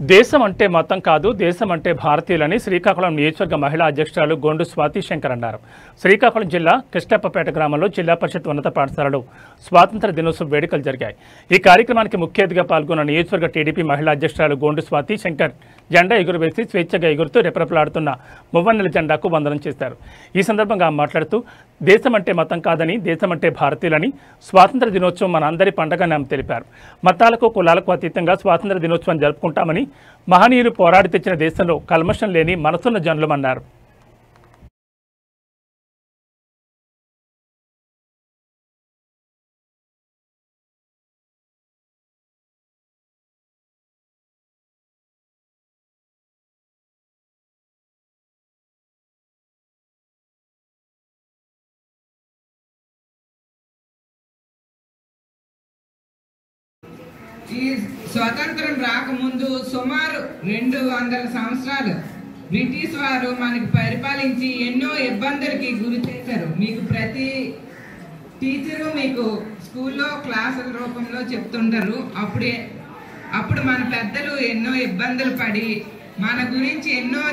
దేశం అంటే మతం కాదు, దేశం అంటే భారతీయులని శ్రీకాకుళం నియోజకవర్గ మహిళా అధ్యక్షురాలు గోండు స్వాతి శంకర్ అన్నారు. శ్రీకాకుళం జిల్లా కిష్టప్పపేట గ్రామంలో జిల్లా పరిషత్ ఉన్నత పాఠశాలలో స్వాతంత్ర దినోత్సవ వేడుకలు జరిగాయి. ఈ కార్యక్రమానికి ముఖ్య అతిథిగా పాల్గొన్న నియోజకవర్గ టీడీపీ మహిళా అధ్యక్షురాలు గోండు స్వాతి శంకర్ జెండా ఎగురవేసి స్వేచ్ఛగా ఎగురుతూ రెపరెపలాడుతున్న మువ్వన్నెల జెండాకు వందనం చేశారు. ఈ సందర్భంగా మాట్లాడుతూ దేశం అంటే మతం కాదని, దేశం అంటే భారతీయులని, స్వాతంత్ర దినోత్సవం మన అందరి పండగని ఆమె తెలిపారు. మతాలకు కులాలకు అతీతంగా స్వాతంత్ర దినోత్సవాన్ని జరుపుకుంటామని, మహనీయులు పోరాడి తెచ్చిన దేశంలో కల్మషం లేని మనసున్న జనులమన్నారు. ఈ స్వాతంత్రం రాకముందు సుమారు 200 సంవత్సరాలు బ్రిటిష్ వారు మనకి పరిపాలించి ఎన్నో ఇబ్బందులకి గురి చేశారు. మీకు ప్రతి టీచరు మీకు స్కూల్లో క్లాసుల రూపంలో చెప్తుంటారు. అప్పుడు మన పెద్దలు ఎన్నో ఇబ్బందులు పడి మన గురించి ఎన్నో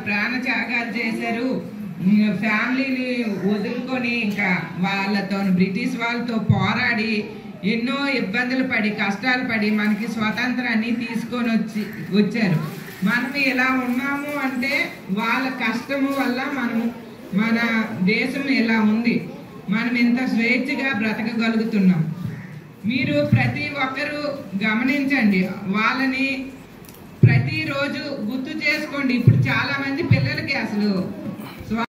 ప్రాణ త్యాగాలు చేశారు. ఫ్యామిలీని వదులుకొని ఇంకా వాళ్ళతో బ్రిటిష్ వాళ్ళతో పోరాడి ఎన్నో ఇబ్బందులు పడి కష్టాలు పడి మనకి స్వాతంత్రాన్ని తీసుకొని వచ్చారు. మనం ఇలా ఉన్నాము అంటే వాళ్ళ కష్టము వల్ల మన దేశం ఇలా ఉంది. మనం ఇంత స్వేచ్ఛగా బ్రతకగలుగుతున్నాం. మీరు ప్రతి ఒక్కరూ గమనించండి, వాళ్ళని ప్రతిరోజు గుర్తు చేసుకోండి. ఇప్పుడు చాలా మంది పిల్లలకి అసలు